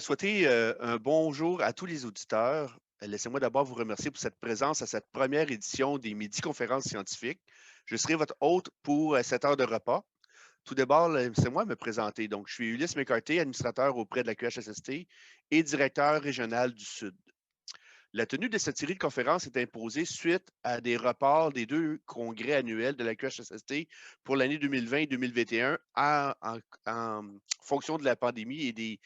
souhaiter un bonjour à tous les auditeurs. Laissez-moi d'abord vous remercier pour cette présence à cette première édition des Midi Conférences scientifiques. Je serai votre hôte pour cette heure de repas. Tout d'abord, laissez-moi me présenter. Donc, je suis Ulysse McCarthy, administrateur auprès de la QHSST et directeur régional du Sud. La tenue de cette série de conférences est imposée suite à des reports des deux congrès annuels de la QHSST pour l'année 2020 et 2021 en fonction de la pandémie et des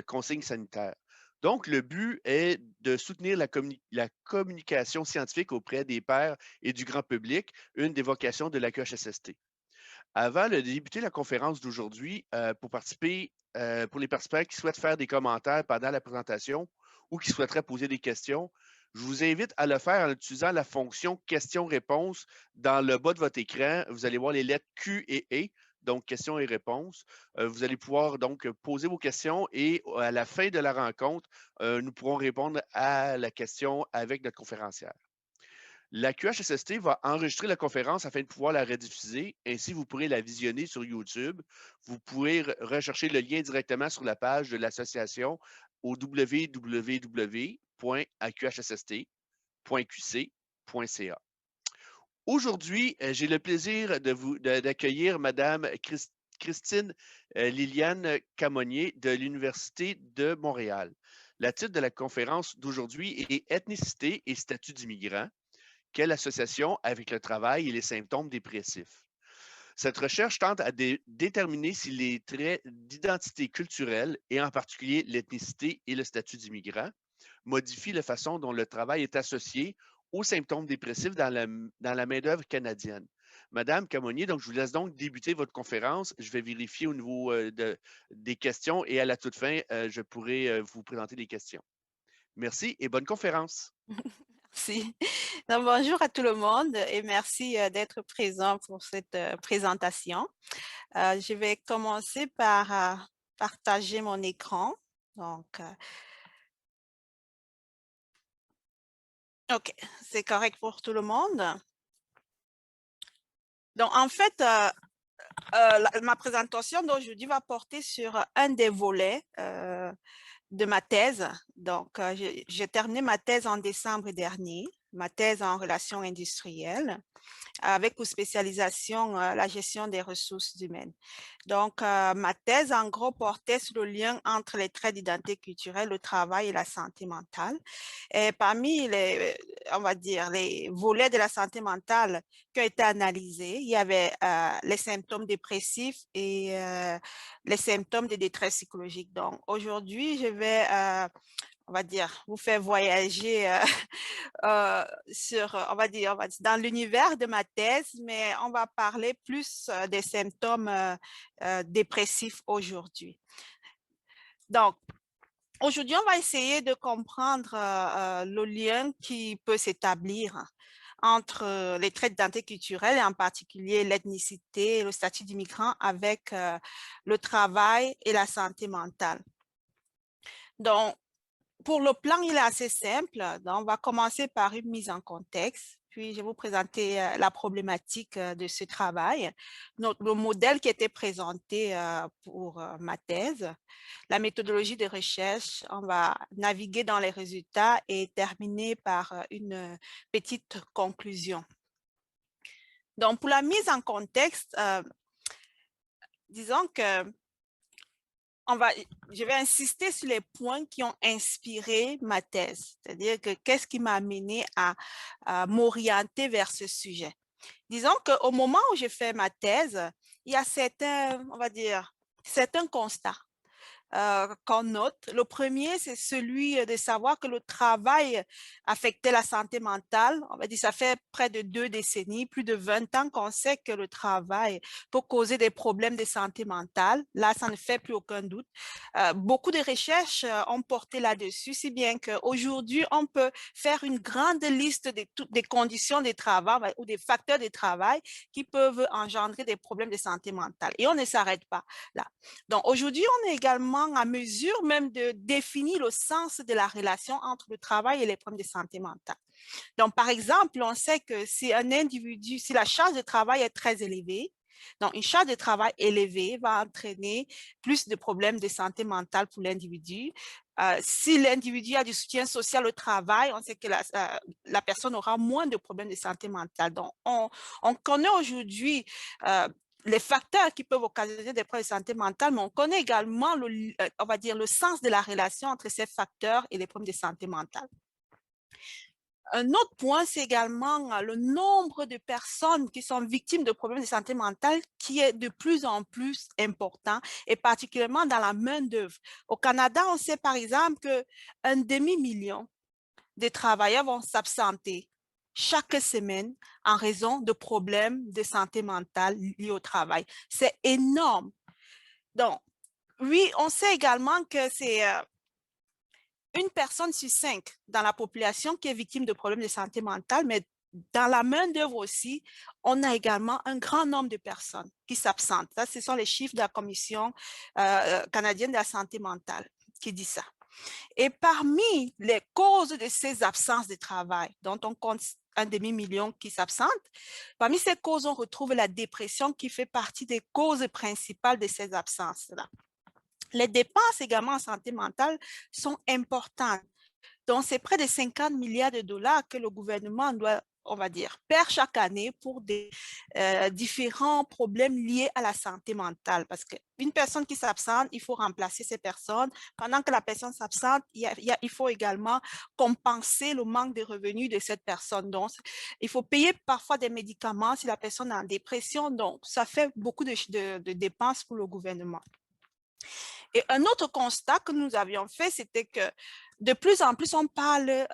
consignes sanitaires. Donc, le but est de soutenir la communication scientifique auprès des pairs et du grand public, une des vocations de la QHSST. Avant de débuter la conférence d'aujourd'hui, pour les participants qui souhaitent faire des commentaires pendant la présentation ou qui souhaiteraient poser des questions, je vous invite à le faire en utilisant la fonction questions-réponses dans le bas de votre écran. Vous allez voir les lettres Q et E, donc questions et réponses. Vous allez pouvoir donc poser vos questions et à la fin de la rencontre, nous pourrons répondre à la question avec notre conférencière. La QHSST va enregistrer la conférence afin de pouvoir la rediffuser. Ainsi, vous pourrez la visionner sur YouTube. Vous pourrez rechercher le lien directement sur la page de l'association au www.aqhsst.qc.ca. Aujourd'hui, j'ai le plaisir d'accueillir Madame Christine Liliane Camonnier de l'Université de Montréal. Le titre de la conférence d'aujourd'hui est Ethnicité et statut d'immigrant. Quelle association avec le travail et les symptômes dépressifs? Cette recherche tente à déterminer si les traits d'identité culturelle, et en particulier l'ethnicité et le statut d'immigrant, modifient la façon dont le travail est associé aux symptômes dépressifs dans la main-d'œuvre canadienne. Madame Camonnier, donc je vous laisse donc débuter votre conférence. Je vais vérifier au niveau des questions et à la toute fin, je pourrai vous présenter les questions. Merci et bonne conférence. Merci. Donc, bonjour à tout le monde et merci d'être présent pour cette présentation. Je vais commencer par partager mon écran. Donc, OK, c'est correct pour tout le monde. Donc, en fait, ma présentation d'aujourd'hui va porter sur un des volets de ma thèse. Donc, j'ai terminé ma thèse en décembre dernier, ma thèse en relations industrielles, avec pour spécialisation la gestion des ressources humaines. Donc, ma thèse, en gros, portait sur le lien entre les traits d'identité culturelle, le travail et la santé mentale. Et parmi les, on va dire, les volets de la santé mentale qui ont été analysés, il y avait les symptômes dépressifs et les symptômes de détresse psychologique. Donc, aujourd'hui, je vais on va dire, vous faire voyager dans l'univers de ma thèse, mais on va parler plus des symptômes dépressifs aujourd'hui. Donc, aujourd'hui, on va essayer de comprendre le lien qui peut s'établir entre les traits d'identité culturelle et en particulier l'ethnicité et le statut d'immigrant avec le travail et la santé mentale. Donc, pour le plan, il est assez simple. Donc, on va commencer par une mise en contexte, puis je vais vous présenter la problématique de ce travail, le modèle qui était présenté pour ma thèse, la méthodologie de recherche, on va naviguer dans les résultats et terminer par une petite conclusion. Donc, pour la mise en contexte, disons que je vais insister sur les points qui ont inspiré ma thèse, c'est-à-dire que qu'est-ce qui m'a amené à m'orienter vers ce sujet. Disons qu'au moment où j'ai fait ma thèse, il y a certains, on va dire, certains constats qu'on note. Le premier, c'est celui de savoir que le travail affectait la santé mentale. On va dire, ça fait près de 2 décennies, plus de 20 ans qu'on sait que le travail peut causer des problèmes de santé mentale. Là, ça ne fait plus aucun doute. Beaucoup de recherches ont porté là-dessus, si bien qu'aujourd'hui, on peut faire une grande liste de toutes des conditions de travail ou des facteurs de travail qui peuvent engendrer des problèmes de santé mentale. Et on ne s'arrête pas là. Donc, aujourd'hui, on est également à mesure même de définir le sens de la relation entre le travail et les problèmes de santé mentale. Donc, par exemple, on sait que si un individu, si la charge de travail est très élevée, donc une charge de travail élevée va entraîner plus de problèmes de santé mentale pour l'individu. si l'individu a du soutien social au travail, on sait que la personne aura moins de problèmes de santé mentale. Donc, on connaît aujourd'hui les facteurs qui peuvent occasionner des problèmes de santé mentale, mais on connaît également, on va dire, le sens de la relation entre ces facteurs et les problèmes de santé mentale. Un autre point, c'est également le nombre de personnes qui sont victimes de problèmes de santé mentale qui est de plus en plus important, et particulièrement dans la main-d'œuvre. Au Canada, on sait par exemple qu'un demi-million de travailleurs vont s'absenter chaque semaine en raison de problèmes de santé mentale liés au travail. C'est énorme. Donc, oui, on sait également que c'est une personne sur 5 dans la population qui est victime de problèmes de santé mentale, mais dans la main-d'œuvre aussi, on a également un grand nombre de personnes qui s'absentent. Ça, ce sont les chiffres de la Commission canadienne de la santé mentale qui dit ça. Et parmi les causes de ces absences de travail, dont on compte un demi-million qui s'absentent, parmi ces causes, on retrouve la dépression qui fait partie des causes principales de ces absences-là. Les dépenses également en santé mentale sont importantes. Donc, c'est près de 50 milliards de dollars que le gouvernement doit, on va dire, perd chaque année pour des différents problèmes liés à la santé mentale. Parce qu'une personne qui s'absente, il faut remplacer ces personnes. Pendant que la personne s'absente, il faut également compenser le manque de revenus de cette personne. Donc, il faut payer parfois des médicaments si la personne est en dépression. Donc, ça fait beaucoup de dépenses pour le gouvernement. Et un autre constat que nous avions fait, c'était que de plus en plus, on parle,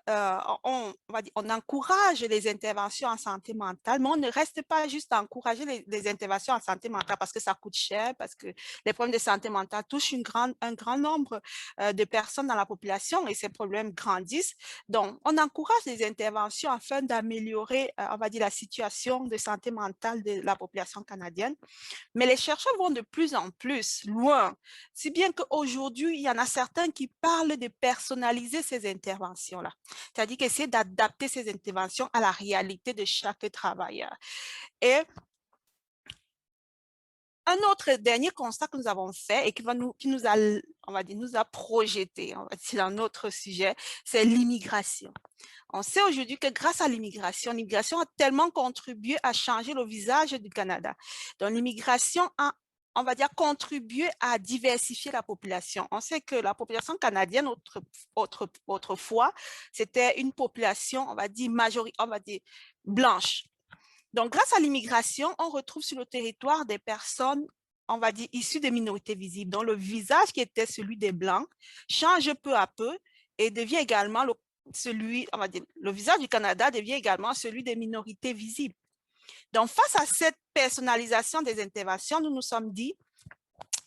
on encourage les interventions en santé mentale, mais on ne reste pas juste à encourager les interventions en santé mentale parce que ça coûte cher, parce que les problèmes de santé mentale touchent un grand nombre de personnes dans la population et ces problèmes grandissent. Donc, on encourage les interventions afin d'améliorer, on va dire, la situation de santé mentale de la population canadienne. Mais les chercheurs vont de plus en plus loin, si bien qu'aujourd'hui, il y en a certains qui parlent de personnaliser ces interventions-là, c'est-à-dire qu'essayer d'adapter ces interventions à la réalité de chaque travailleur. Et un autre dernier constat que nous avons fait et qui nous a, on va dire, nous a projeté, on va dire, un autre sujet, c'est l'immigration. On sait aujourd'hui que grâce à l'immigration a tellement contribué à changer le visage du Canada. Donc, l'immigration a, on va dire, contribué à diversifier la population. On sait que la population canadienne, autrefois, c'était une population, on va dire, blanche. Donc, grâce à l'immigration, on retrouve sur le territoire des personnes, on va dire, issues des minorités visibles, dont le visage qui était celui des Blancs change peu à peu et devient également le visage du Canada devient également celui des minorités visibles. Donc, face à cette personnalisation des interventions, nous nous sommes dit,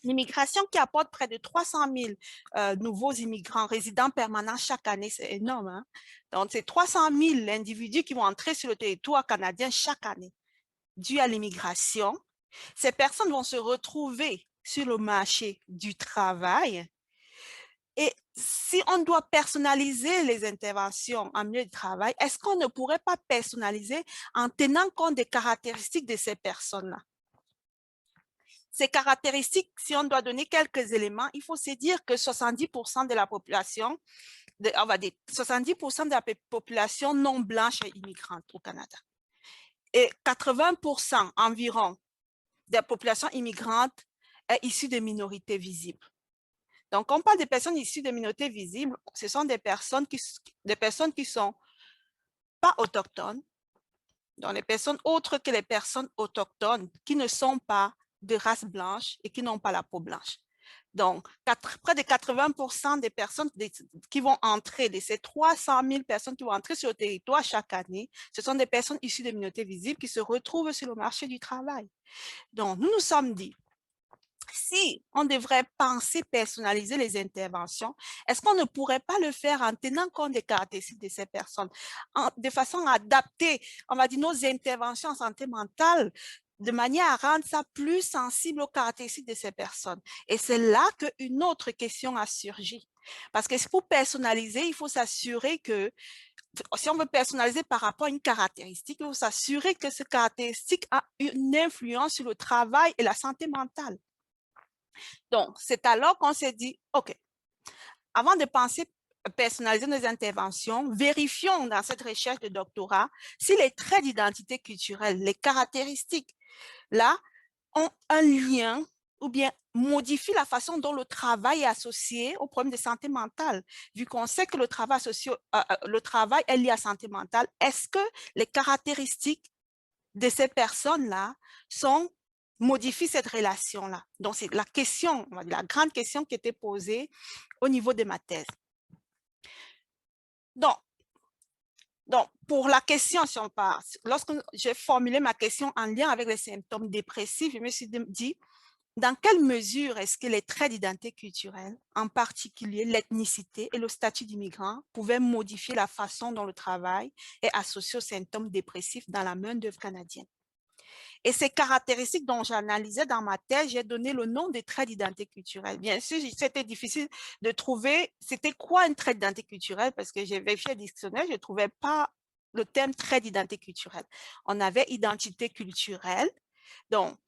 l'immigration qui apporte près de 300 000 nouveaux immigrants résidents permanents chaque année, c'est énorme. Hein? Donc, c'est 300 000 individus qui vont entrer sur le territoire canadien chaque année. Dû à l'immigration, ces personnes vont se retrouver sur le marché du travail. Et si on doit personnaliser les interventions en milieu de travail, est-ce qu'on ne pourrait pas personnaliser en tenant compte des caractéristiques de ces personnes-là? Ces caractéristiques, si on doit donner quelques éléments, il faut se dire que 70% de la population, on va dire 70% de la population non blanche est immigrante au Canada. Et 80% environ de la population immigrante est issue de minorités visibles. Donc, quand on parle des personnes issues de minorités visibles, ce sont des personnes qui sont pas autochtones, donc les personnes autres que les personnes autochtones qui ne sont pas de race blanche et qui n'ont pas la peau blanche. Donc, près de 80% des personnes qui vont entrer, de ces 300 000 personnes qui vont entrer sur le territoire chaque année, ce sont des personnes issues de minorités visibles qui se retrouvent sur le marché du travail. Donc, nous nous sommes dit, si on devrait penser personnaliser les interventions, est-ce qu'on ne pourrait pas le faire en tenant compte des caractéristiques de ces personnes, de façon à adapter, on va dire, nos interventions en santé mentale de manière à rendre ça plus sensible aux caractéristiques de ces personnes. Et c'est là qu'une autre question a surgi. Parce que pour personnaliser, il faut s'assurer que si on veut personnaliser par rapport à une caractéristique, il faut s'assurer que cette caractéristique a une influence sur le travail et la santé mentale. Donc, c'est alors qu'on s'est dit, OK, avant de penser personnaliser nos interventions, vérifions dans cette recherche de doctorat si les traits d'identité culturelle, les caractéristiques, là, ont un lien ou bien modifient la façon dont le travail est associé aux problèmes de santé mentale. Vu qu'on sait que le travail est lié à la santé mentale, est-ce que les caractéristiques de ces personnes-là modifient cette relation-là? Donc, c'est la question, la grande question qui était posée au niveau de ma thèse. Donc, pour la question, si on part, lorsque j'ai formulé ma question en lien avec les symptômes dépressifs, je me suis dit, dans quelle mesure est-ce que les traits d'identité culturelle, en particulier l'ethnicité et le statut d'immigrant, pouvaient modifier la façon dont le travail est associé aux symptômes dépressifs dans la main-d'œuvre canadienne? Et ces caractéristiques dont j'analysais dans ma thèse, j'ai donné le nom des traits d'identité culturelle. Bien sûr, c'était difficile de trouver c'était quoi un trait d'identité culturelle parce que j'ai vérifié le dictionnaire, je ne trouvais pas le terme trait d'identité culturelle. On avait identité culturelle. Donc,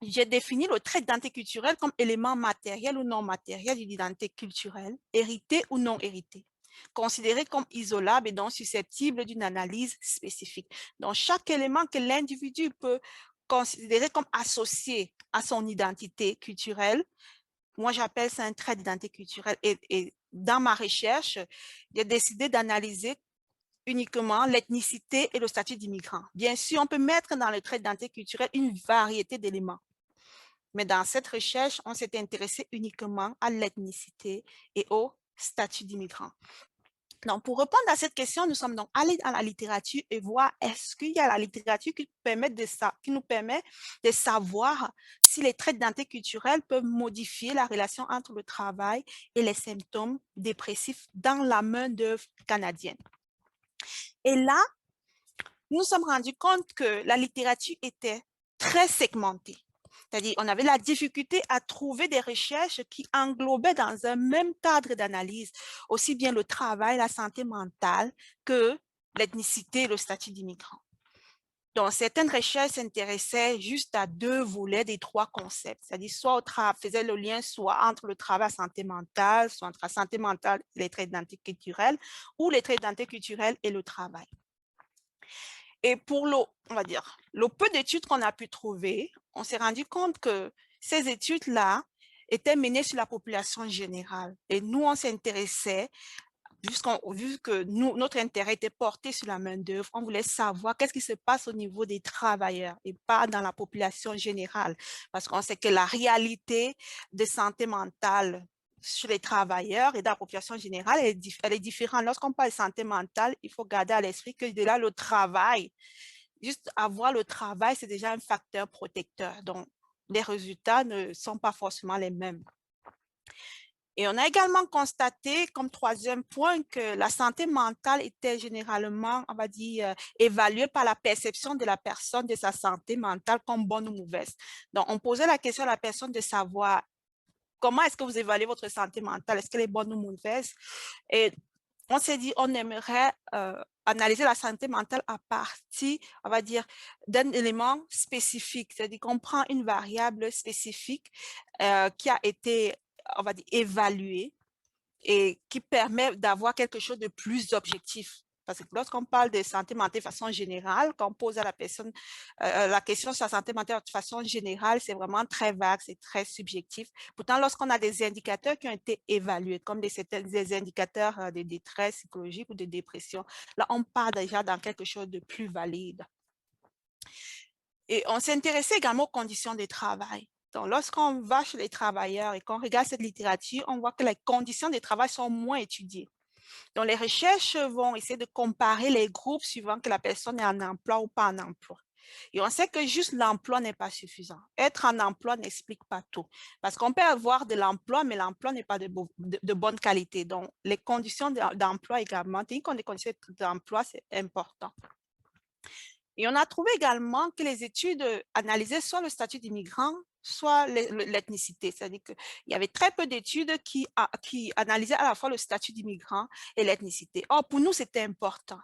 j'ai défini le trait d'identité culturelle comme élément matériel ou non matériel d'une identité culturelle, hérité ou non hérité, considéré comme isolable et donc susceptible d'une analyse spécifique. Donc, chaque élément que l'individu peut considérer comme associé à son identité culturelle, moi j'appelle ça un trait d'identité culturelle. Et dans ma recherche, j'ai décidé d'analyser uniquement l'ethnicité et le statut d'immigrant. Bien sûr, on peut mettre dans le trait d'identité culturelle une variété d'éléments. Mais dans cette recherche, on s'est intéressé uniquement à l'ethnicité et au statut d'immigrant. Donc, pour répondre à cette question, nous sommes donc allés dans la littérature et voir est-ce qu'il y a la littérature qui nous permet de savoir si les traits d'identité culturelle peuvent modifier la relation entre le travail et les symptômes dépressifs dans la main-d'œuvre canadienne. Et là, nous nous sommes rendus compte que la littérature était très segmentée. C'est-à-dire, on avait la difficulté à trouver des recherches qui englobaient dans un même cadre d'analyse aussi bien le travail, la santé mentale que l'ethnicité et le statut d'immigrant. Donc, certaines recherches s'intéressaient juste à 2 volets des 3 concepts, c'est-à-dire soit faisaient le lien soit entre le travail et la santé mentale, soit entre la santé mentale et les traits d'identité culturelle, ou les traits d'identité culturelle et le travail. Et pour on va dire, le peu d'études qu'on a pu trouver, on s'est rendu compte que ces études-là étaient menées sur la population générale. Et nous, on s'intéressait, vu que notre intérêt était porté sur la main-d'œuvre, on voulait savoir qu'est-ce qui se passe au niveau des travailleurs et pas dans la population générale. Parce qu'on sait que la réalité de santé mentale chez les travailleurs et dans la population générale, elle est différente. Lorsqu'on parle de santé mentale, il faut garder à l'esprit que de là, le travail, juste avoir le travail, c'est déjà un facteur protecteur. Donc, les résultats ne sont pas forcément les mêmes. Et on a également constaté, comme 3e point, que la santé mentale était généralement, on va dire, évaluée par la perception de la personne de sa santé mentale comme bonne ou mauvaise. Donc, on posait la question à la personne de savoir comment est-ce que vous évaluez votre santé mentale? Est-ce qu'elle est bonne ou mauvaise? Et on s'est dit, on aimerait analyser la santé mentale à partir, on va dire, d'un élément spécifique. C'est-à-dire qu'on prend une variable spécifique qui a été, on va dire, évaluée et qui permet d'avoir quelque chose de plus objectif. Parce que lorsqu'on parle de santé mentale de façon générale, quand on pose à la personne la question sur la santé mentale de façon générale, c'est vraiment très vague, c'est très subjectif. Pourtant, lorsqu'on a des indicateurs qui ont été évalués, comme des indicateurs de détresse psychologique ou de dépression, là, on part déjà dans quelque chose de plus valide. Et on s'est intéressé également aux conditions de travail. Donc, lorsqu'on va chez les travailleurs et qu'on regarde cette littérature, on voit que les conditions de travail sont moins étudiées. Donc, les recherches vont essayer de comparer les groupes suivant que la personne est en emploi ou pas en emploi. Et on sait que juste l'emploi n'est pas suffisant. Être en emploi n'explique pas tout. Parce qu'on peut avoir de l'emploi, mais l'emploi n'est pas de bonne qualité. Donc, les conditions d'emploi également, les conditions d'emploi, c'est important. Et on a trouvé également que les études analysaient soit le statut d'immigrant, soit l'ethnicité. C'est-à-dire qu'il y avait très peu d'études qui analysaient à la fois le statut d'immigrant et l'ethnicité. Or, pour nous, c'était important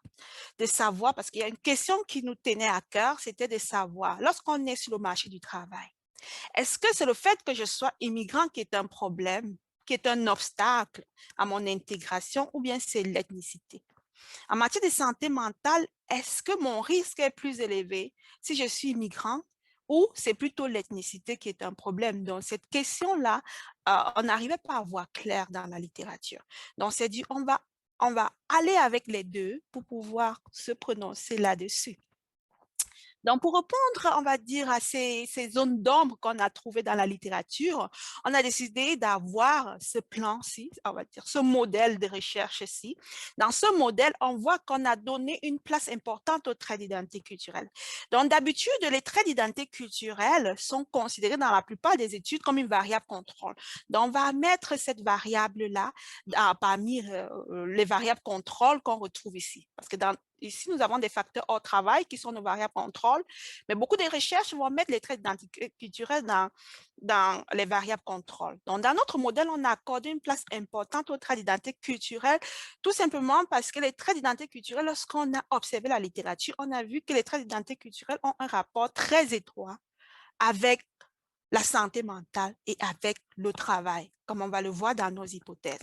de savoir, parce qu'il y a une question qui nous tenait à cœur, c'était de savoir, lorsqu'on est sur le marché du travail, est-ce que c'est le fait que je sois immigrant qui est un problème qui est un obstacle à mon intégration ou bien c'est l'ethnicité? En matière de santé mentale, est-ce que mon risque est plus élevé si je suis immigrant ou c'est plutôt l'ethnicité qui est un problème? Donc, cette question-là, on n'arrivait pas à voir clair dans la littérature. Donc, c'est dit, on va aller avec les deux pour pouvoir se prononcer là-dessus. Donc, pour répondre, on va dire, à ces zones d'ombre qu'on a trouvées dans la littérature, on a décidé d'avoir ce plan-ci, on va dire, ce modèle de recherche-ci. Dans ce modèle, on voit qu'on a donné une place importante aux traits d'identité culturelle. Donc, d'habitude, les traits d'identité culturelle sont considérés dans la plupart des études comme une variable contrôle. Donc, on va mettre cette variable-là parmi les variables contrôle qu'on retrouve ici. Parce que ici, nous avons des facteurs hors travail qui sont nos variables contrôle, mais beaucoup de recherches vont mettre les traits d'identité culturelle dans les variables contrôle. Donc, dans notre modèle, on a accordé une place importante aux traits d'identité culturelle, tout simplement parce que les traits d'identité culturelle, lorsqu'on a observé la littérature, on a vu que les traits d'identité culturelle ont un rapport très étroit avec la santé mentale et avec le travail, comme on va le voir dans nos hypothèses.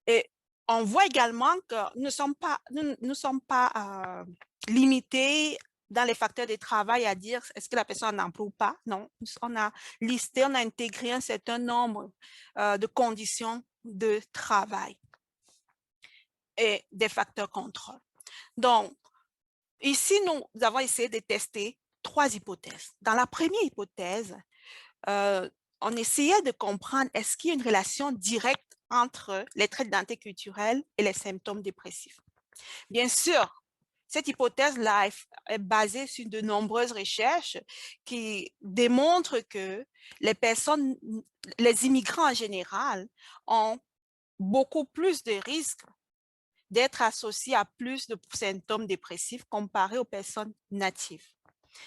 Et on voit également que nous ne sommes pas limités dans les facteurs de travail à dire est-ce que la personne a un emploi ou pas. Non, on a listé, on a intégré un certain nombre de conditions de travail et des facteurs contrôle. Donc, ici, nous avons essayé de tester 3 hypothèses. Dans la première hypothèse, on essayait de comprendre est-ce qu'il y a une relation directe entre les traits d'identité culturelle et les symptômes dépressifs. Bien sûr, cette hypothèse-là est basée sur de nombreuses recherches qui démontrent que les immigrants en général ont beaucoup plus de risques d'être associés à plus de symptômes dépressifs comparés aux personnes natives.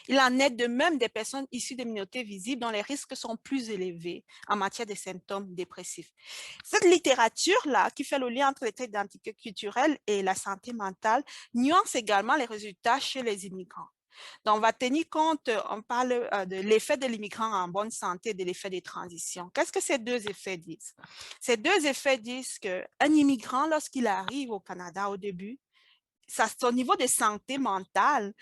Il en est de même des personnes issues des minorités visibles dont les risques sont plus élevés en matière de symptômes dépressifs. Cette littérature-là, qui fait le lien entre les traits d'identité culturelle et la santé mentale, nuance également les résultats chez les immigrants. Donc, on va tenir compte, on parle de l'effet de l'immigrant en bonne santé et de l'effet des transitions. Qu'est-ce que ces 2 effets disent? Ces 2 effets disent qu'un immigrant, lorsqu'il arrive au Canada au début, son niveau de santé mentale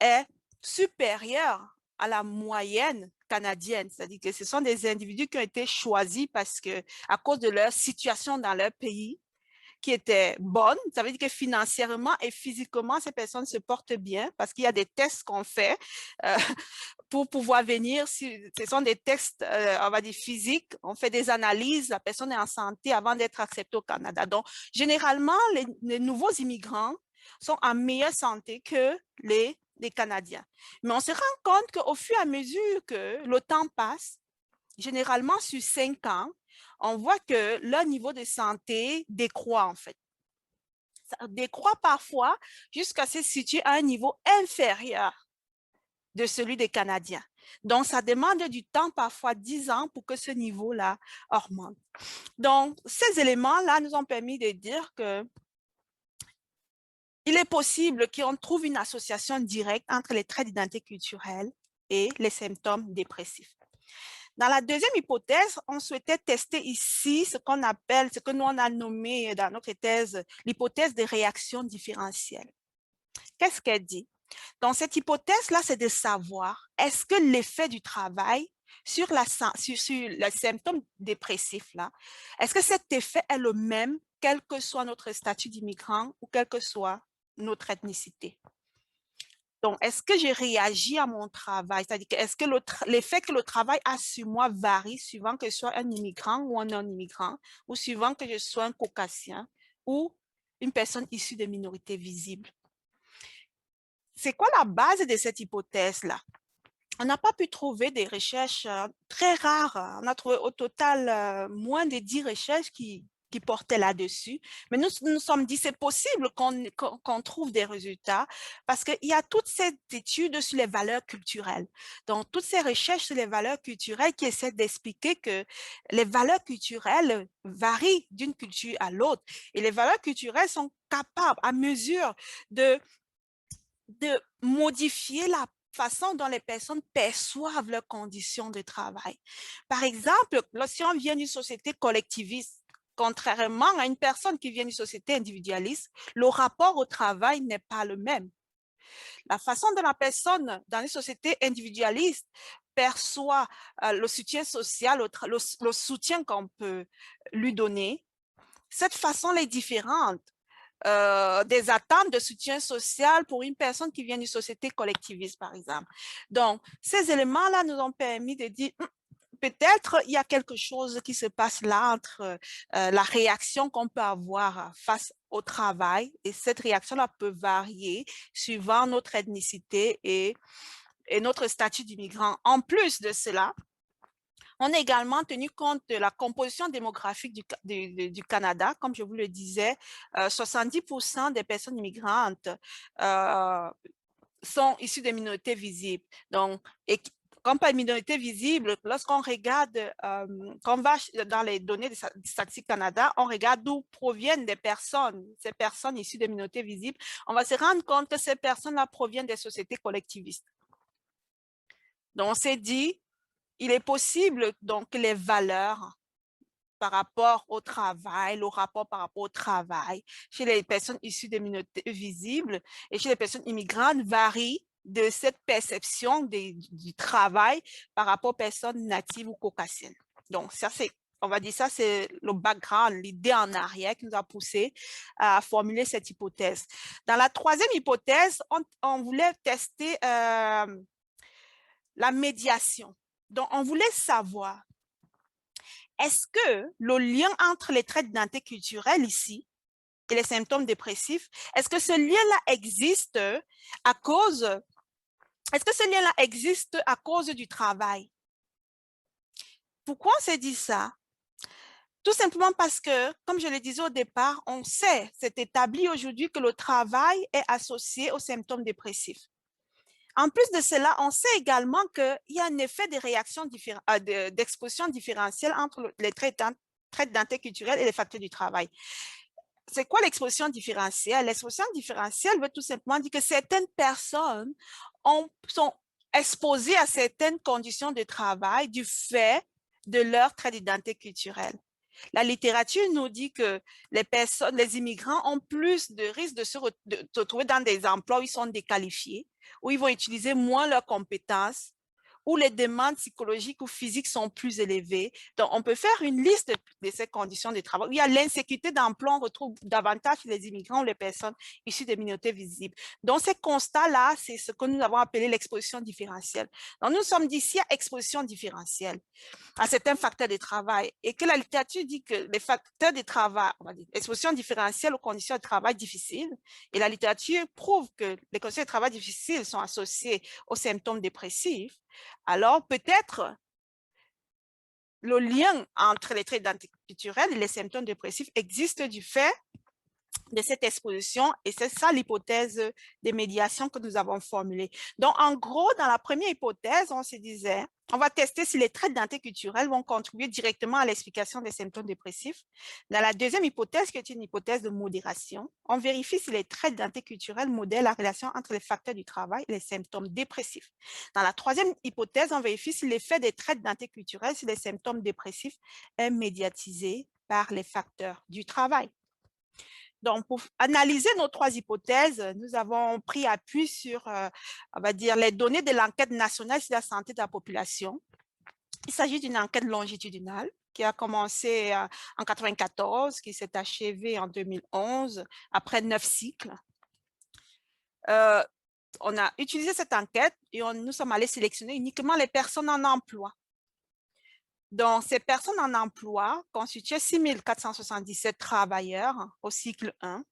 est supérieur à la moyenne canadienne. C'est-à-dire que ce sont des individus qui ont été choisis parce que, à cause de leur situation dans leur pays, qui était bonne. Ça veut dire que financièrement et physiquement, ces personnes se portent bien parce qu'il y a des tests qu'on fait pour pouvoir venir. Ce sont des tests, on va dire, physiques. On fait des analyses. La personne est en santé avant d'être acceptée au Canada. Donc, généralement, les nouveaux immigrants sont en meilleure santé que les Canadiens. Mais on se rend compte qu'au fur et à mesure que le temps passe, généralement sur 5 ans, on voit que leur niveau de santé décroît en fait. Ça décroît parfois jusqu'à se situer à un niveau inférieur de celui des Canadiens. Donc, ça demande du temps, parfois 10 ans, pour que ce niveau-là augmente. Donc, ces éléments-là nous ont permis de dire que il est possible qu'on trouve une association directe entre les traits d'identité culturelle et les symptômes dépressifs. Dans la deuxième hypothèse, on souhaitait tester ici ce qu'on appelle, ce que nous on a nommé dans notre thèse, l'hypothèse de réaction différentielle. Qu'est-ce qu'elle dit? Dans cette hypothèse-là, c'est de savoir est-ce que l'effet du travail sur le symptôme dépressif, là, est-ce que cet effet est le même, quel que soit notre statut d'immigrant ou quelle que soit notre ethnicité? Donc, est-ce que j'ai réagi à mon travail? C'est-à-dire, est-ce que l'effet que le travail a sur moi varie suivant que je sois un immigrant ou un non-immigrant, ou suivant que je sois un caucasien ou une personne issue de minorités visibles? C'est quoi la base de cette hypothèse-là? On n'a pas pu trouver des recherches très rares. On a trouvé au total moins de 10 recherches qui portaient là-dessus. Mais nous nous sommes dit, c'est possible qu'on trouve des résultats parce qu'il y a toute cette étude sur les valeurs culturelles. Donc, toutes ces recherches sur les valeurs culturelles qui essaient d'expliquer que les valeurs culturelles varient d'une culture à l'autre. Et les valeurs culturelles sont capables, à mesure de modifier la façon dont les personnes perçoivent leurs conditions de travail. Par exemple, si on vient d'une société collectiviste, contrairement à une personne qui vient d'une société individualiste, le rapport au travail n'est pas le même. La façon dont la personne dans une société individualiste perçoit le soutien social, le soutien qu'on peut lui donner, cette façon est différente des attentes de soutien social pour une personne qui vient d'une société collectiviste, par exemple. Donc, ces éléments-là nous ont permis de dire, peut-être il y a quelque chose qui se passe là entre la réaction qu'on peut avoir face au travail, et cette réaction-là peut varier suivant notre ethnicité et notre statut d'immigrant. En plus de cela, on a également tenu compte de la composition démographique du Canada. Comme je vous le disais, 70% des personnes immigrantes sont issues des minorités visibles. Donc, comme par minorité visible, lorsqu'on regarde, quand on va dans les données de Statistique Canada, on regarde d'où proviennent des personnes, ces personnes issues des minorités visibles, on va se rendre compte que ces personnes-là proviennent des sociétés collectivistes. Donc, on s'est dit, il est possible donc que les valeurs par rapport au travail, le rapport par rapport au travail chez les personnes issues des minorités visibles et chez les personnes immigrantes varient de cette perception du travail par rapport aux personnes natives ou caucasiennes. Donc, ça, c'est, on va dire ça, c'est le background, l'idée en arrière qui nous a poussé à formuler cette hypothèse. Dans la troisième hypothèse, on voulait tester la médiation. Donc, on voulait savoir, est-ce que le lien entre les traits d'identité culturelle ici et les symptômes dépressifs, est-ce que ce lien-là existe à cause, est-ce que ce lien-là existe à cause du travail? Pourquoi on s'est dit ça? Tout simplement parce que, comme je le disais au départ, on sait, c'est établi aujourd'hui que le travail est associé aux symptômes dépressifs. En plus de cela, on sait également qu'il y a un effet de réaction d'exposition différentielle entre les traits d'identité culturelle et les facteurs du travail. C'est quoi l'exposition différentielle? L'exposition différentielle veut tout simplement dire que certaines personnes sont exposées à certaines conditions de travail du fait de leur trait d'identité culturelle. La littérature nous dit que les immigrants ont plus de risques de se retrouver dans des emplois où ils sont déqualifiés, où ils vont utiliser moins leurs compétences, où les demandes psychologiques ou physiques sont plus élevées. Donc, on peut faire une liste de ces conditions de travail. Il y a l'insécurité d'emploi, on retrouve davantage chez les immigrants ou les personnes issues des minorités visibles. Donc, ces constats-là, c'est ce que nous avons appelé l'exposition différentielle. Donc, nous sommes d'ici à exposition différentielle à certains facteurs de travail et que la littérature dit que les facteurs de travail, l'exposition différentielle aux conditions de travail difficiles, et la littérature prouve que les conditions de travail difficiles sont associées aux symptômes dépressifs, alors peut-être le lien entre les traits d'identité culturelle et les symptômes dépressifs existe du fait de cette exposition, et c'est ça l'hypothèse de médiation que nous avons formulée. Donc, en gros, dans la première hypothèse, on se disait, on va tester si les traits d'identité culturelle vont contribuer directement à l'explication des symptômes dépressifs. Dans la deuxième hypothèse, qui est une hypothèse de modération, on vérifie si les traits d'identité culturelle modèlent la relation entre les facteurs du travail et les symptômes dépressifs. Dans la troisième hypothèse, on vérifie si l'effet des traits d'identité culturelle sur les symptômes dépressifs est médiatisé par les facteurs du travail. Donc, pour analyser nos trois hypothèses, nous avons pris appui sur, on va dire, les données de l'enquête nationale sur la santé de la population. Il s'agit d'une enquête longitudinale qui a commencé en 1994, qui s'est achevée en 2011, après 9 cycles. On a utilisé cette enquête et nous sommes allés sélectionner uniquement les personnes en emploi. Donc, ces personnes en emploi constituaient 6 477 travailleurs au cycle 1.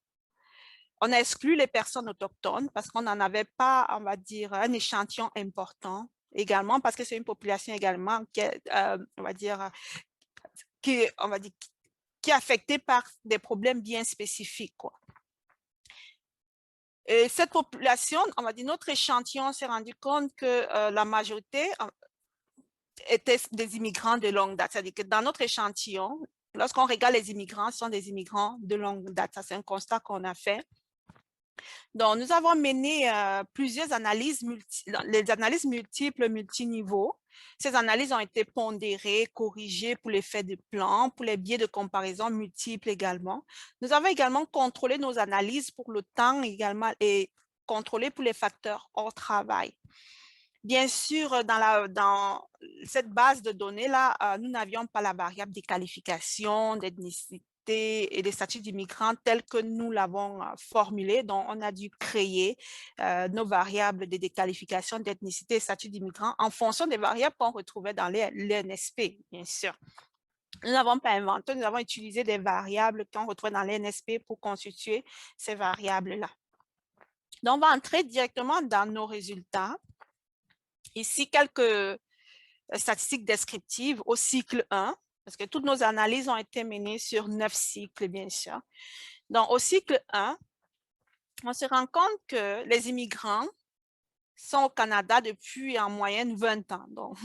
On a exclu les personnes autochtones parce qu'on n'en avait pas, on va dire, un échantillon important. Également parce que c'est une population également qui est, on va dire, qui est affectée par des problèmes bien spécifiques, quoi. Et cette population, on va dire, notre échantillon s'est rendu compte que la majorité étaient des immigrants de longue date. C'est-à-dire que dans notre échantillon, lorsqu'on regarde les immigrants, ce sont des immigrants de longue date. Ça, c'est un constat qu'on a fait. Donc, nous avons mené plusieurs analyses, les analyses multiples, multiniveaux. Ces analyses ont été pondérées, corrigées pour l'effet de plan, pour les biais de comparaison multiples également. Nous avons également contrôlé nos analyses pour le temps également et contrôlé pour les facteurs hors travail. Bien sûr, dans cette base de données-là, nous n'avions pas la variable des qualifications, d'ethnicité et des statuts d'immigrants tels que nous l'avons formulé. Donc, on a dû créer nos variables de déqualification, d'ethnicité et statuts d'immigrants en fonction des variables qu'on retrouvait dans l'NSP, bien sûr. Nous n'avons pas inventé, nous avons utilisé des variables qu'on retrouvait dans l'NSP pour constituer ces variables-là. Donc, on va entrer directement dans nos résultats. Ici, quelques statistiques descriptives au cycle 1, parce que toutes nos analyses ont été menées sur 9 cycles, bien sûr. Donc, au cycle 1, on se rend compte que les immigrants sont au Canada depuis en moyenne 20 ans. Donc,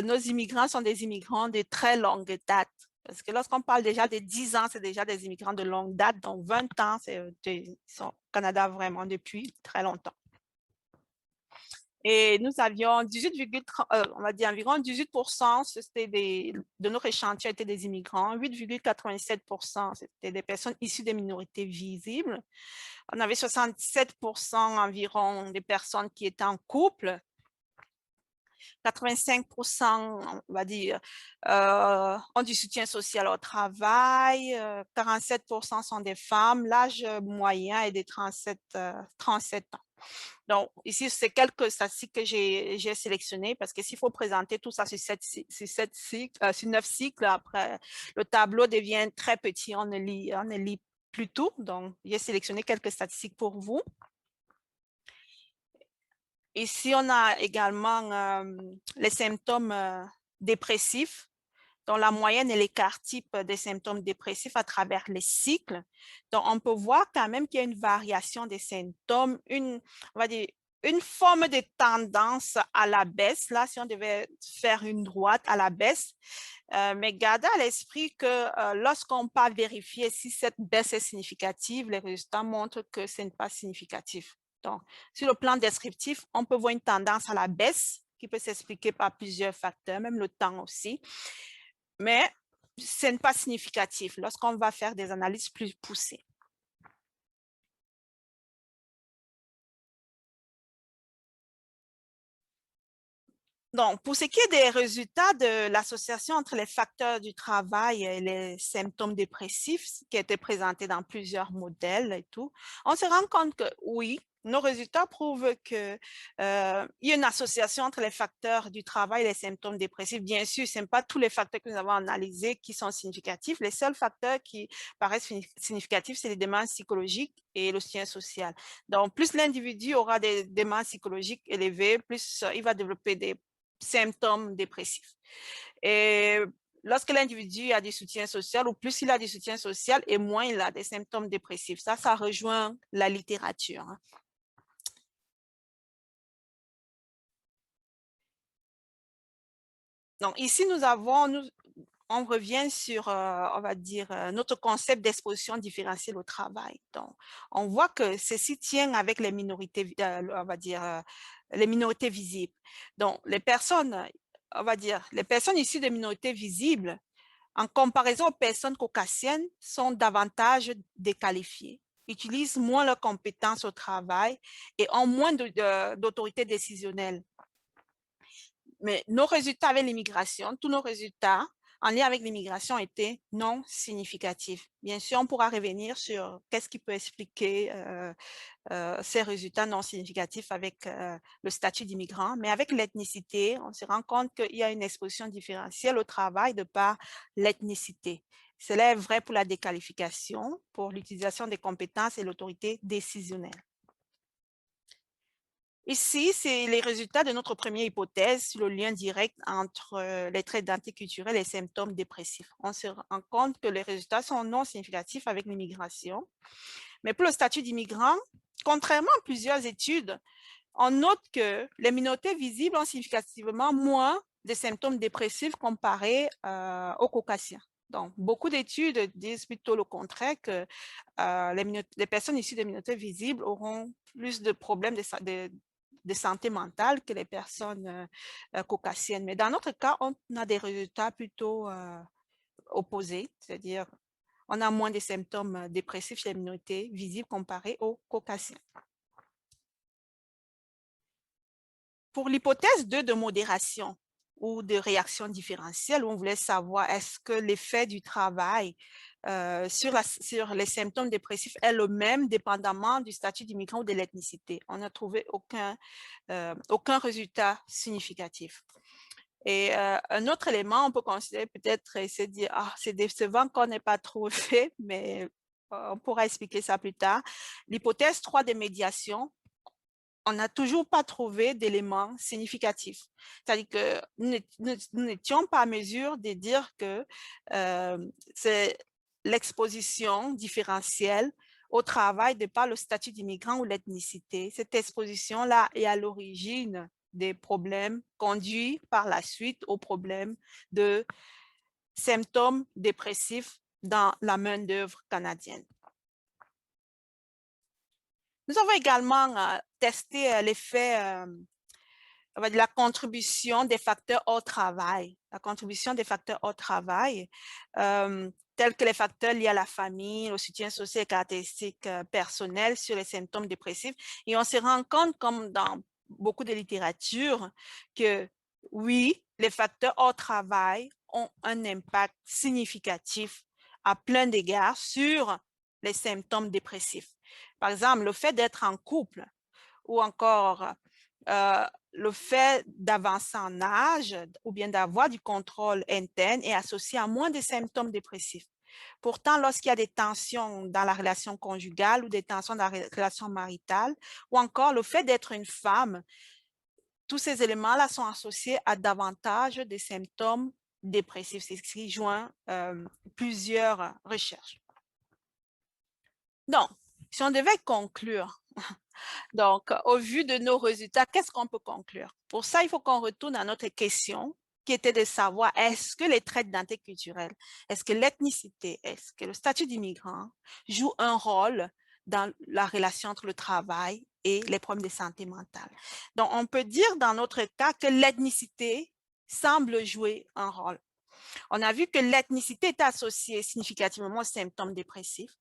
nos immigrants sont des immigrants de très longue date. Parce que lorsqu'on parle déjà de 10 ans, c'est déjà des immigrants de longue date. Donc, 20 ans, ils sont au Canada vraiment depuis très longtemps. Et nous avions 18,30, on va dire environ 18% de notre échantillon étaient des immigrants, 8,87% c'était des personnes issues des minorités visibles. On avait 67% environ des personnes qui étaient en couple, 85%, on va dire, ont du soutien social au travail, 47% sont des femmes, l'âge moyen est de 37 ans. Donc, ici, c'est quelques statistiques que j'ai sélectionnées parce que s'il faut présenter tout ça sur 9 cycles, après, le tableau devient très petit, on ne lit plus tout. Donc, j'ai sélectionné quelques statistiques pour vous. Ici, on a également les symptômes dépressifs, dont la moyenne et l'écart type des symptômes dépressifs à travers les cycles. Donc, on peut voir quand même qu'il y a une variation des symptômes, on va dire, une forme de tendance à la baisse, là, si on devait faire une droite à la baisse. Mais gardez à l'esprit que lorsqu'on part vérifier si cette baisse est significative, les résultats montrent que ce n'est pas significatif. Donc, sur le plan descriptif, on peut voir une tendance à la baisse qui peut s'expliquer par plusieurs facteurs, même le temps aussi. Mais ce n'est pas significatif lorsqu'on va faire des analyses plus poussées. Donc, pour ce qui est des résultats de l'association entre les facteurs du travail et les symptômes dépressifs qui étaient présentés dans plusieurs modèles et tout, on se rend compte que oui, nos résultats prouvent qu'il y a une association entre les facteurs du travail et les symptômes dépressifs. Bien sûr, ce n'est pas tous les facteurs que nous avons analysés qui sont significatifs. Les seuls facteurs qui paraissent significatifs, c'est les demandes psychologiques et le soutien social. Donc, plus l'individu aura des demandes psychologiques élevées, plus il va développer des symptômes dépressifs. Et lorsque l'individu a du soutien social, ou plus il a du soutien social, et moins il a des symptômes dépressifs. Ça rejoint la littérature. Donc, ici, on revient sur, on va dire, notre concept d'exposition différentielle au travail. Donc, on voit que ceci tient avec les minorités, on va dire, les minorités visibles. Donc, les personnes, on va dire, les personnes issues des minorités visibles, en comparaison aux personnes caucasiennes, sont davantage déqualifiées, utilisent moins leurs compétences au travail et ont moins d'autorité décisionnelle. Mais nos résultats avec l'immigration, tous nos résultats en lien avec l'immigration étaient non significatifs. Bien sûr, on pourra revenir sur qu'est-ce qui peut expliquer ces résultats non significatifs avec le statut d'immigrant. Mais avec l'ethnicité, on se rend compte qu'il y a une exposition différentielle au travail de par l'ethnicité. Cela est vrai pour la déqualification, pour l'utilisation des compétences et l'autorité décisionnelle. Ici, c'est les résultats de notre première hypothèse sur le lien direct entre les traits d'identité culturelle et les symptômes dépressifs. On se rend compte que les résultats sont non significatifs avec l'immigration. Mais pour le statut d'immigrant, contrairement à plusieurs études, on note que les minorités visibles ont significativement moins de symptômes dépressifs comparés aux caucasiens. Donc, beaucoup d'études disent plutôt le contraire, que les personnes issues des minorités visibles auront plus de problèmes de santé mentale que les personnes caucasiennes. Mais dans notre cas, on a des résultats plutôt opposés, c'est-à-dire on a moins de symptômes dépressifs chez les minorités visibles comparés aux caucasiens. Pour l'hypothèse 2 de modération ou de réaction différentielle, où on voulait savoir est-ce que l'effet du travail sur les symptômes dépressifs est le même dépendamment du statut d'immigrant ou de l'ethnicité. On n'a trouvé aucun résultat significatif. Et un autre élément, on peut considérer peut-être et se dire, ah, c'est décevant qu'on n'ait pas trouvé, mais on pourra expliquer ça plus tard. L'hypothèse 3 de médiation, on n'a toujours pas trouvé d'éléments significatifs. C'est-à-dire que nous n'étions pas à mesure de dire que c'est l'exposition différentielle au travail de par le statut d'immigrant ou l'ethnicité. Cette exposition-là est à l'origine des problèmes conduits par la suite aux problèmes de symptômes dépressifs dans la main-d'œuvre canadienne. Nous avons également testé l'effet de la contribution des facteurs au travail. La contribution des facteurs au travail, tels que les facteurs liés à la famille, au soutien social et caractéristiques personnelles sur les symptômes dépressifs. Et on se rend compte, comme dans beaucoup de littérature, que oui, les facteurs au travail ont un impact significatif à plein d'égards sur les symptômes dépressifs. Par exemple, le fait d'être en couple ou encore le fait d'avancer en âge ou bien d'avoir du contrôle interne est associé à moins de symptômes dépressifs. Pourtant, lorsqu'il y a des tensions dans la relation conjugale ou des tensions dans la relation maritale, ou encore le fait d'être une femme, tous ces éléments-là sont associés à davantage de symptômes dépressifs. C'est ce qui joint plusieurs recherches. Donc, si on devait conclure, donc, au vu de nos résultats, qu'est-ce qu'on peut conclure? Pour ça, il faut qu'on retourne à notre question qui était de savoir est-ce que les traits d'identité culturelle, est-ce que l'ethnicité, est-ce que le statut d'immigrant joue un rôle dans la relation entre le travail et les problèmes de santé mentale? Donc, on peut dire dans notre cas que l'ethnicité semble jouer un rôle. On a vu que l'ethnicité est associée significativement aux symptômes dépressifs.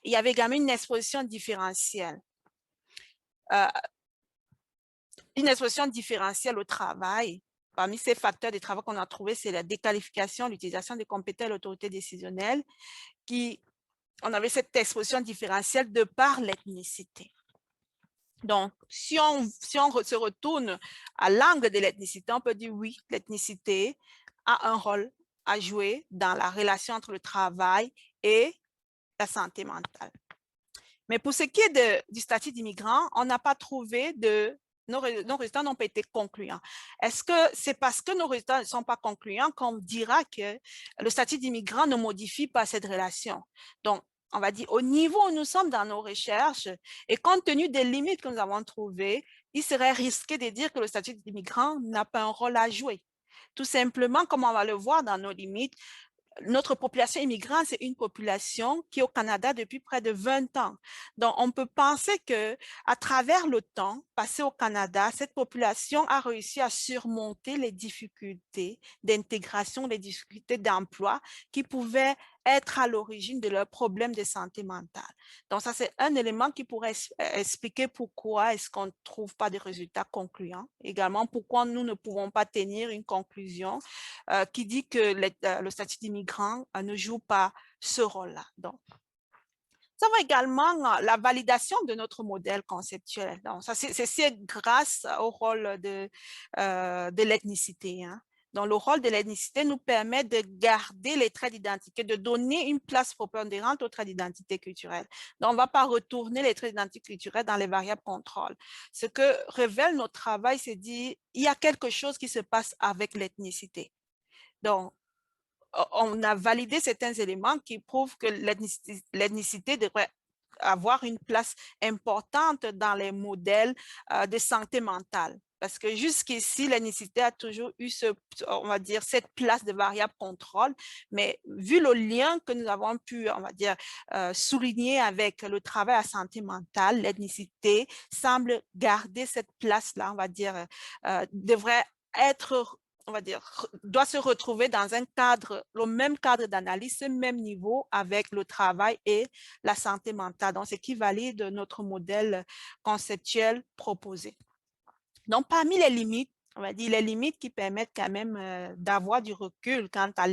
Il y avait également une exposition différentielle. Une exposition différentielle au travail. Parmi ces facteurs de travail qu'on a trouvés, c'est la déqualification, l'utilisation des compétences de l'autorité décisionnelle, on avait cette exposition différentielle de par l'ethnicité. Donc, si on se retourne à l'angle de l'ethnicité, on peut dire oui, l'ethnicité a un rôle à jouer dans la relation entre le travail et la santé mentale. Mais pour ce qui est du statut d'immigrant, on n'a pas trouvé nos résultats n'ont pas été concluants. Est-ce que c'est parce que nos résultats ne sont pas concluants qu'on dira que le statut d'immigrant ne modifie pas cette relation? Donc, on va dire, au niveau où nous sommes dans nos recherches et compte tenu des limites que nous avons trouvées, il serait risqué de dire que le statut d'immigrant n'a pas un rôle à jouer. Tout simplement, comme on va le voir dans nos limites, notre population immigrante, c'est une population qui est au Canada depuis près de 20 ans. Donc, on peut penser qu'à travers le temps passé au Canada, cette population a réussi à surmonter les difficultés d'intégration, les difficultés d'emploi qui pouvaient être à l'origine de leurs problèmes de santé mentale. Donc, ça, c'est un élément qui pourrait expliquer pourquoi est-ce qu'on ne trouve pas de résultats concluants. Également, pourquoi nous ne pouvons pas tenir une conclusion qui dit que le statut d'immigrant ne joue pas ce rôle-là. Donc, ça va également la validation de notre modèle conceptuel. Donc, ça, c'est grâce au rôle de l'ethnicité. Hein. Donc, le rôle de l'ethnicité nous permet de garder les traits d'identité, de donner une place prépondérante aux traits d'identité culturelle. Donc, on ne va pas retourner les traits d'identité culturelle dans les variables contrôle. Ce que révèle notre travail, c'est dire il y a quelque chose qui se passe avec l'ethnicité. Donc, on a validé certains éléments qui prouvent que l'ethnicité devrait avoir une place importante dans les modèles de santé mentale. Parce que jusqu'ici, l'ethnicité a toujours eu on va dire, cette place de variable contrôle, mais vu le lien que nous avons pu, on va dire, souligner avec le travail à santé mentale, l'ethnicité semble garder cette place-là, on va dire, devrait être, on va dire, doit se retrouver dans un cadre, le même cadre d'analyse, ce même niveau avec le travail et la santé mentale. Donc, ce qui valide notre modèle conceptuel proposé. Donc, parmi les limites, on va dire les limites qui permettent quand même d'avoir du recul quant à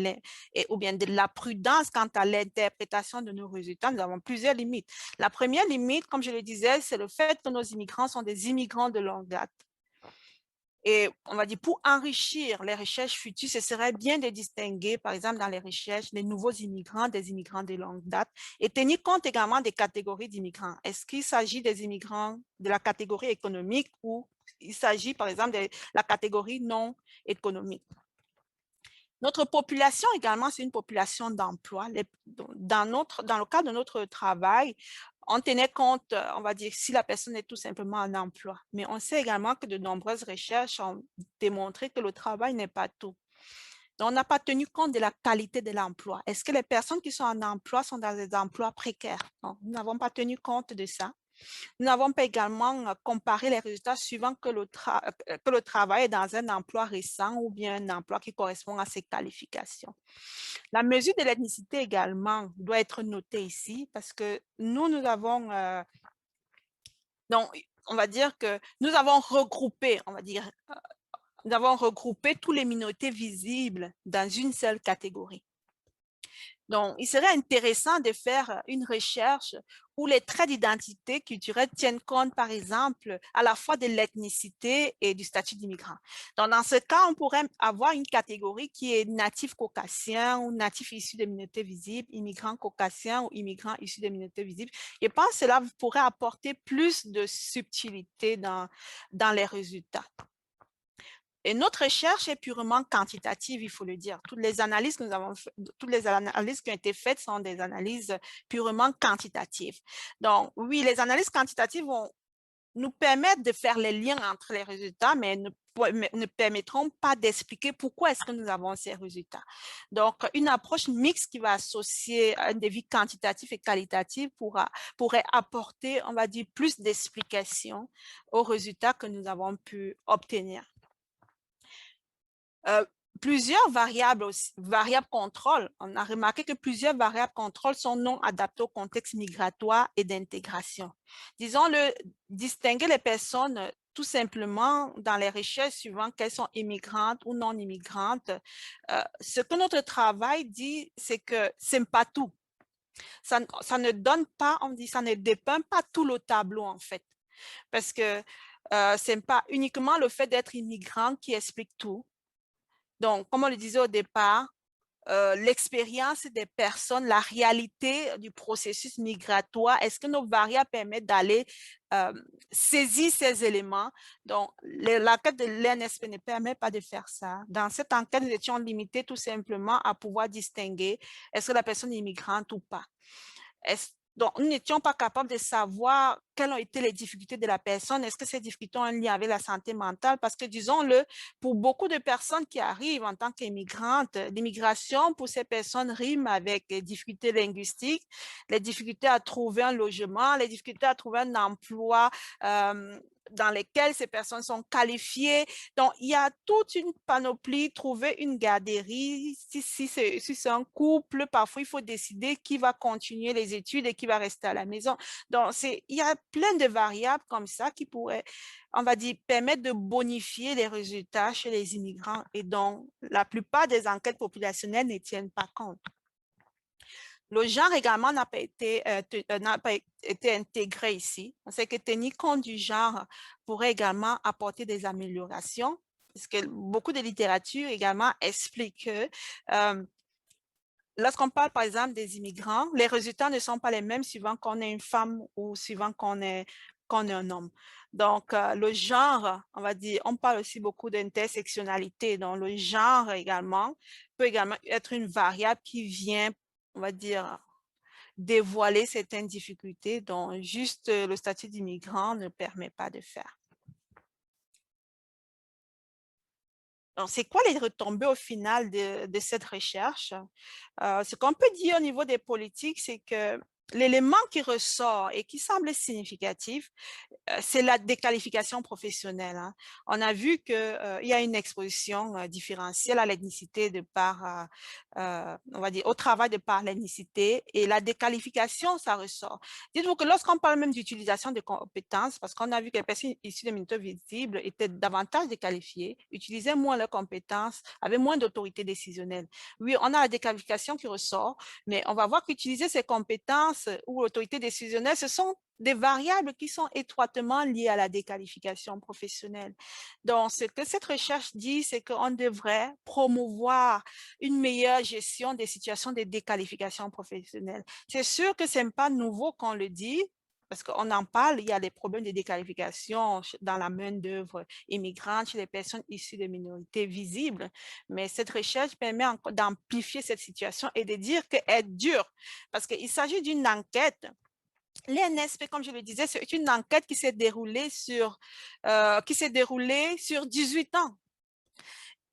ou bien de la prudence quant à l'interprétation de nos résultats, nous avons plusieurs limites. La première limite, comme je le disais, c'est le fait que nos immigrants sont des immigrants de longue date. Et on va dire, pour enrichir les recherches futures, ce serait bien de distinguer, par exemple, dans les recherches, les nouveaux immigrants des immigrants de longue date et tenir compte également des catégories d'immigrants. Est-ce qu'il s'agit des immigrants de la catégorie économique ou il s'agit, par exemple, de la catégorie non économique? Notre population également, c'est une population d'emploi. Dans le cadre de notre travail, on tenait compte, on va dire, si la personne est tout simplement en emploi. Mais on sait également que de nombreuses recherches ont démontré que le travail n'est pas tout. Donc, on n'a pas tenu compte de la qualité de l'emploi. Est-ce que les personnes qui sont en emploi sont dans des emplois précaires? Non, nous n'avons pas tenu compte de ça. Nous n'avons pas également comparé les résultats suivant que le travail est dans un emploi récent ou bien un emploi qui correspond à ses qualifications. La mesure de l'ethnicité également doit être notée ici parce que nous avons, donc, on va dire que nous avons regroupé, on va dire, nous avons regroupé toutes les minorités visibles dans une seule catégorie. Donc, il serait intéressant de faire une recherche où les traits d'identité culturelle tiennent compte, par exemple, à la fois de l'ethnicité et du statut d'immigrant. Donc, dans ce cas, on pourrait avoir une catégorie qui est natif caucasien ou natif issu des minorités visibles, immigrant caucasien ou immigrant issu des minorités visibles. Je pense que cela pourrait apporter plus de subtilité dans les résultats. Et notre recherche est purement quantitative, il faut le dire. Toutes les analyses qui ont été faites sont des analyses purement quantitatives. Donc, oui, les analyses quantitatives vont nous permettre de faire les liens entre les résultats, mais ne permettront pas d'expliquer pourquoi est-ce que nous avons ces résultats. Donc, une approche mixte qui va associer un devis quantitatif et qualitatif pourrait apporter, on va dire, plus d'explications aux résultats que nous avons pu obtenir. Plusieurs variables contrôle, on a remarqué que plusieurs variables contrôle sont non adaptées au contexte migratoire et d'intégration. Disons-le, distinguer les personnes tout simplement dans les recherches suivant qu'elles sont immigrantes ou non immigrantes. Ce que notre travail dit, c'est que ce n'est pas tout. Ça ne donne pas, on dit, ça ne dépeint pas tout le tableau en fait. Parce que ce n'est pas uniquement le fait d'être immigrant qui explique tout. Donc, comme on le disait au départ, l'expérience des personnes, la réalité du processus migratoire, est-ce que nos variables permettent d'aller saisir ces éléments? Donc, l'enquête de l'NSP ne permet pas de faire ça. Dans cette enquête, nous étions limités tout simplement à pouvoir distinguer est-ce que la personne est immigrante ou pas. Donc, nous n'étions pas capables de savoir quelles ont été les difficultés de la personne. Est-ce que ces difficultés ont un lien avec la santé mentale? Parce que, disons-le, pour beaucoup de personnes qui arrivent en tant qu'immigrantes, l'immigration pour ces personnes rime avec les difficultés linguistiques, les difficultés à trouver un logement, les difficultés à trouver un emploi dans lesquels ces personnes sont qualifiées. Donc, il y a toute une panoplie, trouver une garderie. Si c'est un couple, parfois, il faut décider qui va continuer les études et qui va rester à la maison. Donc, il y a plein de variables comme ça qui pourraient, on va dire, permettre de bonifier les résultats chez les immigrants et dont la plupart des enquêtes populationnelles ne tiennent pas compte. Le genre également n'a pas été intégré ici. On sait que tenir compte du genre pourrait également apporter des améliorations, parce que beaucoup de littérature également explique que lorsqu'on parle par exemple des immigrants, les résultats ne sont pas les mêmes suivant qu'on est une femme ou suivant qu'on est un homme. Donc, le genre, on va dire, on parle aussi beaucoup d'intersectionnalité. Donc, le genre également peut également être une variable qui vient, on va dire, dévoiler certaines difficultés dont juste le statut d'immigrant ne permet pas de faire. Alors, c'est quoi les retombées au final de cette recherche? Ce qu'on peut dire au niveau des politiques, c'est que l'élément qui ressort et qui semble significatif, c'est la déqualification professionnelle, hein. On a vu qu'il y a une exposition différentielle à l'ethnicité de par, on va dire, au travail de par l'ethnicité, et la déqualification, ça ressort. Dites-vous que lorsqu'on parle même d'utilisation de compétences, parce qu'on a vu que les personnes issues des minorités visibles étaient davantage déqualifiées, utilisaient moins leurs compétences, avaient moins d'autorité décisionnelle. Oui, on a la déqualification qui ressort, mais on va voir qu'utiliser ces compétences ou l'autorité décisionnelle, ce sont des variables qui sont étroitement liées à la déqualification professionnelle. Donc, ce que cette recherche dit, c'est qu'on devrait promouvoir une meilleure gestion des situations de déqualification professionnelle. C'est sûr que ce n'est pas nouveau qu'on le dit, parce qu'on en parle, il y a des problèmes de déqualification dans la main-d'œuvre immigrante chez les personnes issues de minorités visibles, mais cette recherche permet d'amplifier cette situation et de dire qu'elle est dure, parce qu'il s'agit d'une enquête. L'INSP, comme je le disais, c'est une enquête qui s'est déroulée sur 18 ans.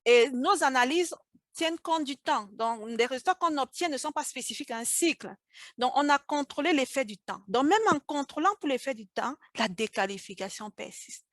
Et nos analyses tiennent compte du temps. Donc, les résultats qu'on obtient ne sont pas spécifiques à un cycle. Donc, on a contrôlé l'effet du temps. Donc, même en contrôlant pour l'effet du temps, la déqualification persiste.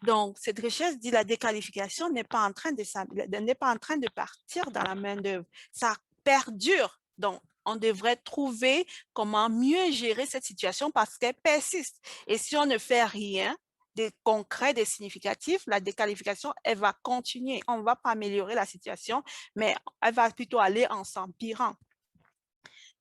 Donc, cette recherche dit que la déqualification n'est pas en train de partir dans la main-d'œuvre. Ça perdure. Donc, on devrait trouver comment mieux gérer cette situation parce qu'elle persiste. Et si on ne fait rien de concret, de significatif, la déqualification, elle va continuer. On ne va pas améliorer la situation, mais elle va plutôt aller en s'empirant.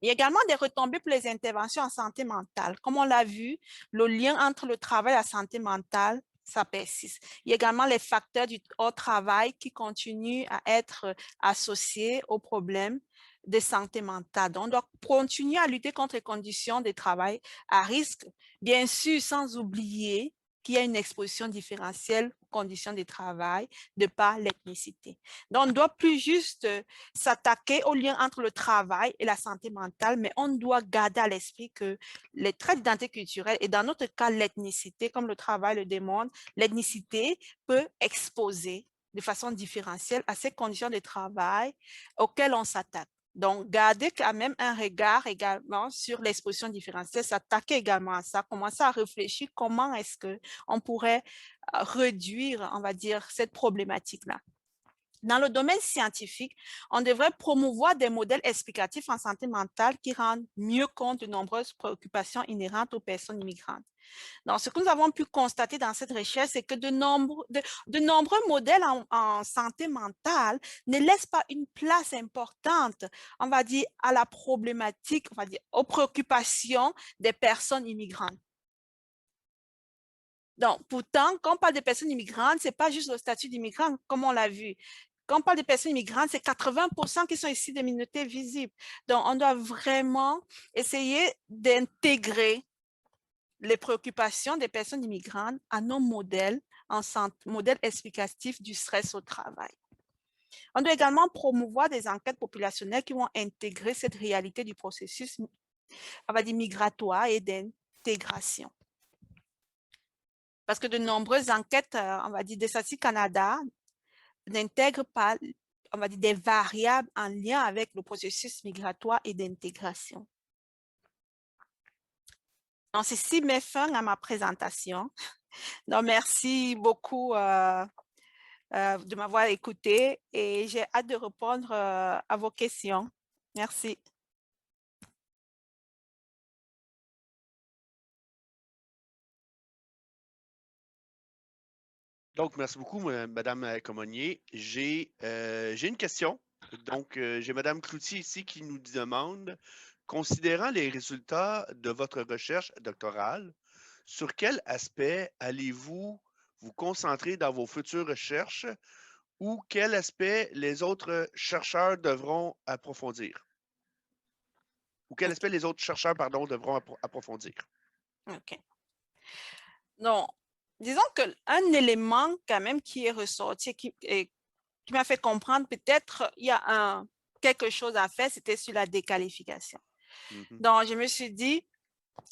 Il y a également des retombées pour les interventions en santé mentale. Comme on l'a vu, le lien entre le travail et la santé mentale, ça persiste. Il y a également les facteurs du travail qui continuent à être associés aux problèmes de santé mentale. Donc, on doit continuer à lutter contre les conditions de travail à risque, bien sûr, sans oublier qu'il y a une exposition différentielle aux conditions de travail de par l'ethnicité. Donc, on ne doit plus juste s'attaquer au lien entre le travail et la santé mentale, mais on doit garder à l'esprit que les traits d'identité culturelle, et dans notre cas, l'ethnicité, comme le travail le demande, l'ethnicité peut exposer de façon différentielle à ces conditions de travail auxquelles on s'attaque. Donc, garder quand même un regard également sur l'exposition différentielle, s'attaquer également à ça, commencer à réfléchir comment est-ce qu'on pourrait réduire, on va dire, cette problématique-là. Dans le domaine scientifique, on devrait promouvoir des modèles explicatifs en santé mentale qui rendent mieux compte de nombreuses préoccupations inhérentes aux personnes immigrantes. Donc, ce que nous avons pu constater dans cette recherche, c'est que de nombreux modèles en santé mentale ne laissent pas une place importante, on va dire, à la problématique, on va dire, aux préoccupations des personnes immigrantes. Donc, pourtant, quand on parle de personnes immigrantes, ce n'est pas juste le statut d'immigrant, comme on l'a vu. Quand on parle de personnes immigrantes, c'est 80% qui sont ici des minorités visibles. Donc, on doit vraiment essayer d'intégrer les préoccupations des personnes immigrantes à nos modèles, modèles explicatifs du stress au travail. On doit également promouvoir des enquêtes populationnelles qui vont intégrer cette réalité du processus, on va dire, migratoire et d'intégration. Parce que de nombreuses enquêtes, on va dire, de Statistique Canada n'intègrent pas, on va dire, des variables en lien avec le processus migratoire et d'intégration. Donc, ceci met fin à ma présentation. Donc, merci beaucoup de m'avoir écouté et j'ai hâte de répondre à vos questions. Merci. Donc, merci beaucoup, Madame Comonier. J'ai une question. Donc, j'ai Madame Cloutier ici qui nous demande, considérant les résultats de votre recherche doctorale, sur quel aspect allez-vous vous concentrer dans vos futures recherches ou quel aspect les autres chercheurs devront approfondir? Ou quel aspect les autres chercheurs, pardon, devront approfondir? OK. Donc, disons qu'un élément quand même qui est ressorti, qui m'a fait comprendre peut-être il y a quelque chose à faire, c'était sur la déqualification. Donc, je me suis dit,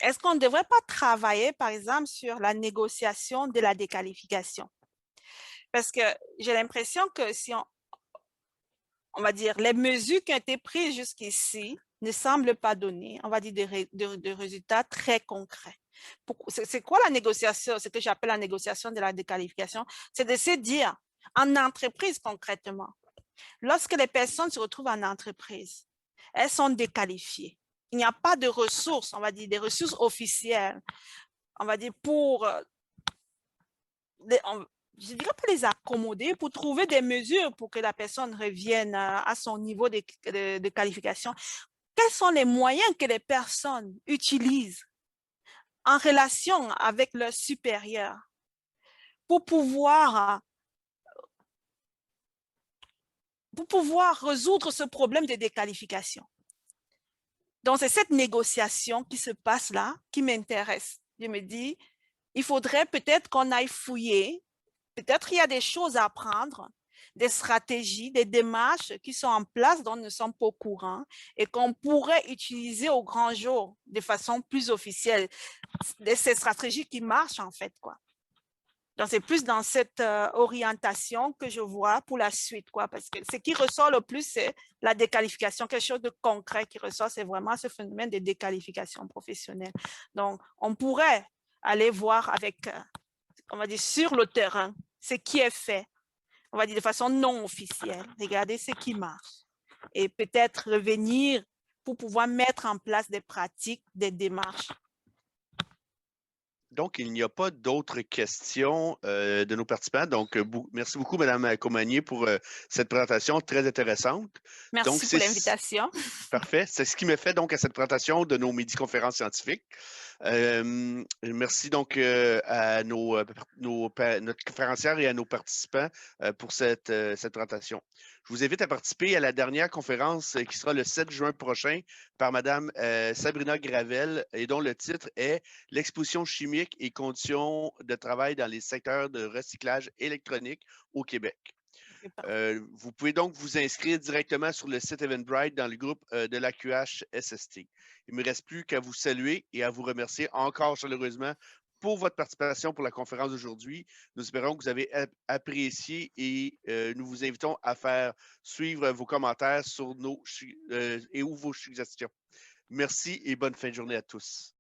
est-ce qu'on ne devrait pas travailler, par exemple, sur la négociation de la déqualification? Parce que j'ai l'impression que si on va dire, les mesures qui ont été prises jusqu'ici ne semblent pas donner, on va dire, de résultats très concrets. C'est quoi la négociation? Ce que j'appelle la négociation de la déqualification, c'est de se dire, en entreprise concrètement, lorsque les personnes se retrouvent en entreprise, elles sont déqualifiées. Il n'y a pas de ressources, on va dire, des ressources officielles, on va dire, pour je dirais pas les accommoder, pour trouver des mesures pour que la personne revienne à son niveau de qualification. Quels sont les moyens que les personnes utilisent en relation avec leurs supérieurs pour pouvoir résoudre ce problème de déqualification? Donc, c'est cette négociation qui se passe là qui m'intéresse. Je me dis, il faudrait peut-être qu'on aille fouiller. Peut-être il y a des choses à apprendre, des stratégies, des démarches qui sont en place dont nous ne sommes pas au courant et qu'on pourrait utiliser au grand jour de façon plus officielle. Ces stratégies qui marchent en fait, quoi. Donc, c'est plus dans cette orientation que je vois pour la suite, quoi, parce que ce qui ressort le plus, c'est la déqualification. Quelque chose de concret qui ressort, c'est vraiment ce phénomène de déqualification professionnelle. Donc, on pourrait aller voir avec, on va dire, sur le terrain, ce qui est fait, on va dire de façon non officielle, regarder ce qui marche et peut-être revenir pour pouvoir mettre en place des pratiques, des démarches. Donc, il n'y a pas d'autres questions de nos participants. Donc, merci beaucoup, Mme Comagnier, pour cette présentation très intéressante. Donc, Merci pour l'invitation. parfait. C'est ce qui me fait donc à cette présentation de nos midi-conférences scientifiques. Merci donc à notre conférencière et à nos participants pour cette présentation. Je vous invite à participer à la dernière conférence qui sera le 7 juin prochain par Mme Sabrina Gravel et dont le titre est L'exposition chimique et conditions de travail dans les secteurs de recyclage électronique au Québec. Vous pouvez donc vous inscrire directement sur le site Eventbrite dans le groupe de l'AQH SST. Il ne me reste plus qu'à vous saluer et à vous remercier encore chaleureusement pour votre participation pour la conférence d'aujourd'hui. Nous espérons que vous avez apprécié et nous vous invitons à faire suivre vos commentaires sur et ou vos suggestions. Merci et bonne fin de journée à tous.